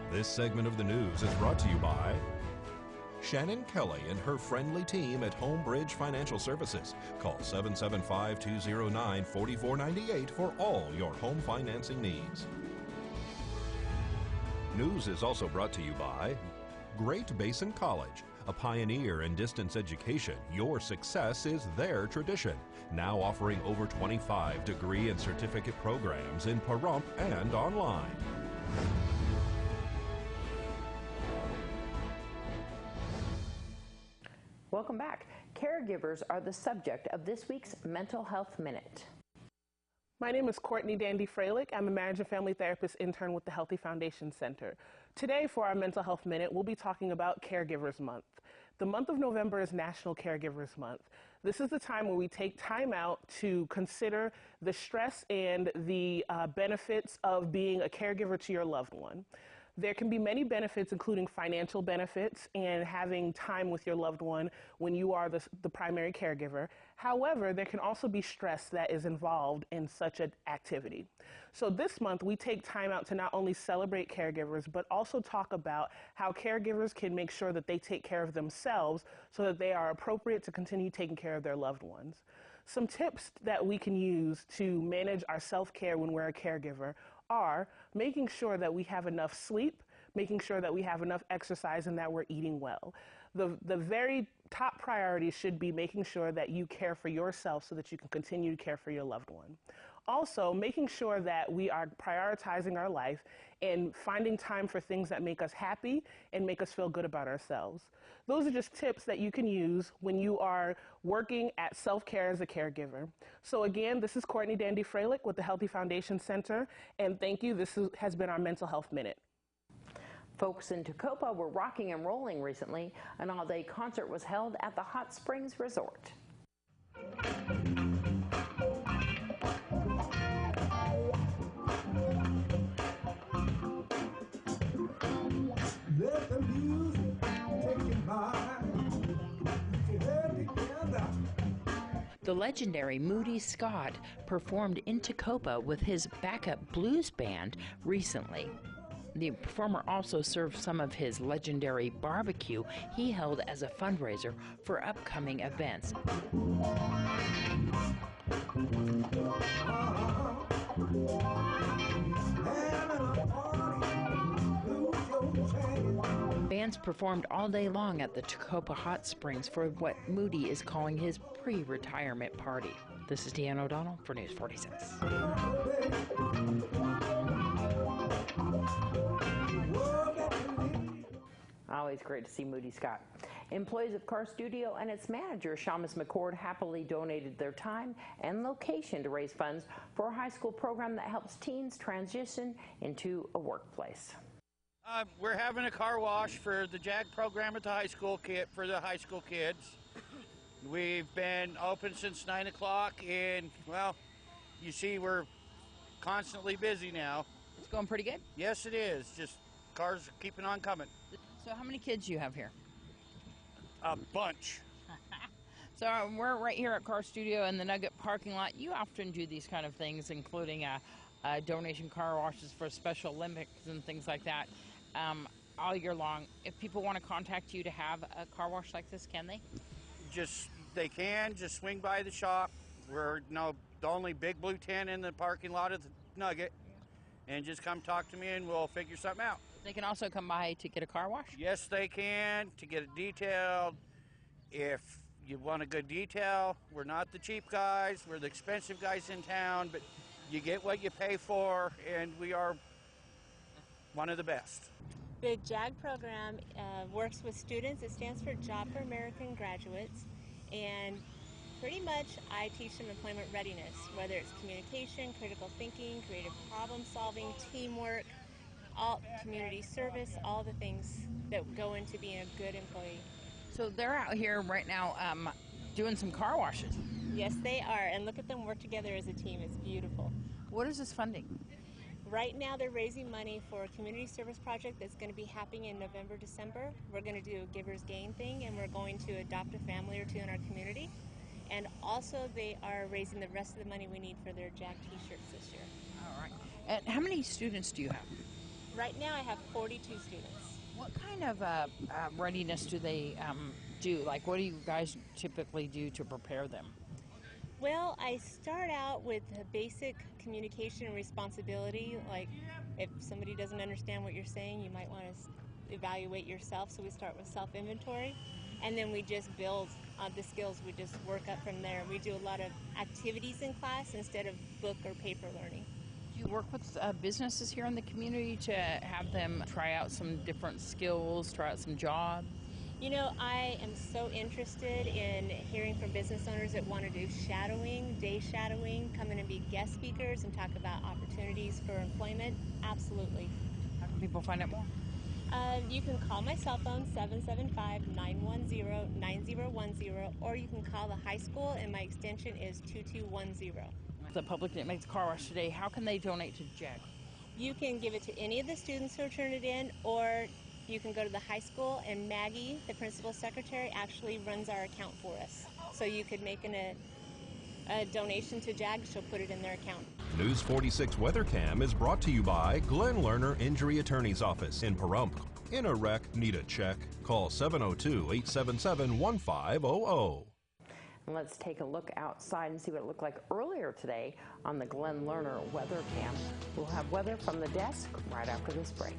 This segment of the news is brought to you by Shannon Kelly and her friendly team at Homebridge Financial Services. Call 775-209-4498 for all your home financing needs. News is also brought to you by Great Basin College. A pioneer in distance education, your success is their tradition. Now offering over 25 degree and certificate programs in Pahrump and online. Welcome back. Caregivers are the subject of this week's Mental Health Minute. My name is Courtney Dandy Freilich. I'm a marriage and family therapist intern with the Healthy Foundation Center. Today for our Mental Health Minute, we'll be talking about Caregivers Month. The month of November is National Caregivers Month. This is the time where we take time out to consider the stress and the benefits of being a caregiver to your loved one. There can be many benefits, including financial benefits and having time with your loved one when you are the primary caregiver. However, there can also be stress that is involved in such an activity. So this month, we take time out to not only celebrate caregivers, but also talk about how caregivers can make sure that they take care of themselves so that they are appropriate to continue taking care of their loved ones. Some tips that we can use to manage our self-care when we're a caregiver are making sure that we have enough sleep, making sure that we have enough exercise, and that we're eating well. The very top priority should be making sure that you care for yourself so that you can continue to care for your loved one. Also, making sure that we are prioritizing our life and finding time for things that make us happy and make us feel good about ourselves. Those are just tips that you can use when you are working at self-care as a caregiver. So again, this is Courtney Dandy Freilich with the Healthy Foundation Center, and thank you. This has been our Mental Health Minute. Folks in Tacoma were rocking and rolling recently. An all-day concert was held at the Hot Springs Resort. Let the music take your mind. Put your head together. The legendary Moody Scott performed in Tacoma with his backup blues band recently. The performer also served some of his legendary barbecue he held as a fundraiser for upcoming events. Bands performed all day long at the Tacoma Hot Springs for what Moody is calling his pre-retirement party. This is Deanna O'Donnell for News 46. Always great to see Moody Scott. Employees of Car Studio and its manager, Shamus McCord, happily donated their time and location to raise funds for a high school program that helps teens transition into a workplace. We're having a car wash for the JAG program at the high school for the high school kids. We've been open since 9 o'clock, and well, you see we're constantly busy now. It's going pretty good? Yes, it is. Just cars are keeping on coming. So how many kids do you have here? A bunch. So we're right here at Car Studio in the Nugget parking lot. You often do these kind of things, including donation car washes for Special Olympics and things like that, all year long. If people want to contact you to have a car wash like this, can they? They can just swing by the shop. We're the only big blue tent in the parking lot of the Nugget, and just come talk to me and we'll figure something out. They can also come by to get a car wash? Yes, they can, to get it detailed. If you want a good detail, we're not the cheap guys, we're the expensive guys in town, but you get what you pay for, and we are one of the best. The JAG program works with students. It stands for Job for American Graduates, and pretty much I teach them employment readiness, whether it's communication, critical thinking, creative problem solving, teamwork, all community service, all the things that go into being a good employee. So they're out here right now doing some car washes. Yes, they are, and look at them work together as a team. It's beautiful. What is this funding? Right now they're raising money for a community service project that's going to be happening in November, December. We're going to do a Giver's Gain thing, and we're going to adopt a family or two in our community. And also they are raising the rest of the money we need for their JAG t-shirts this year. All right. And how many students do you have? Right now I have 42 students. What kind of readiness do they do? Like, what do you guys typically do to prepare them? Well, I start out with the basic communication and responsibility. Like, if somebody doesn't understand what you're saying, you might want to evaluate yourself. So we start with self-inventory, and then we just build the skills. We just work up from there. We do a lot of activities in class instead of book or paper learning. Do you work with businesses here in the community to have them try out some different skills, try out some jobs? You know, I am so interested in hearing from business owners that want to do shadowing, day shadowing, come in and be guest speakers and talk about opportunities for employment. Absolutely. How can people find out more? You can call my cell phone, 775-910-9010, or you can call the high school, and my extension is 2210. The public that makes car wash today, how can they donate to JAG? You can give it to any of the students who turn it in, or you can go to the high school, and Maggie, the principal secretary, actually runs our account for us. So you could make a donation to JAG. She'll put it in their account. News 46 Weather Cam is brought to you by Glenn Lerner Injury Attorney's Office in Pahrump. In a wreck, need a check? Call 702-877-1500. And let's take a look outside and see what it looked like earlier today on the Glenn Lerner Weather Cam. We'll have weather from the desk right after this break.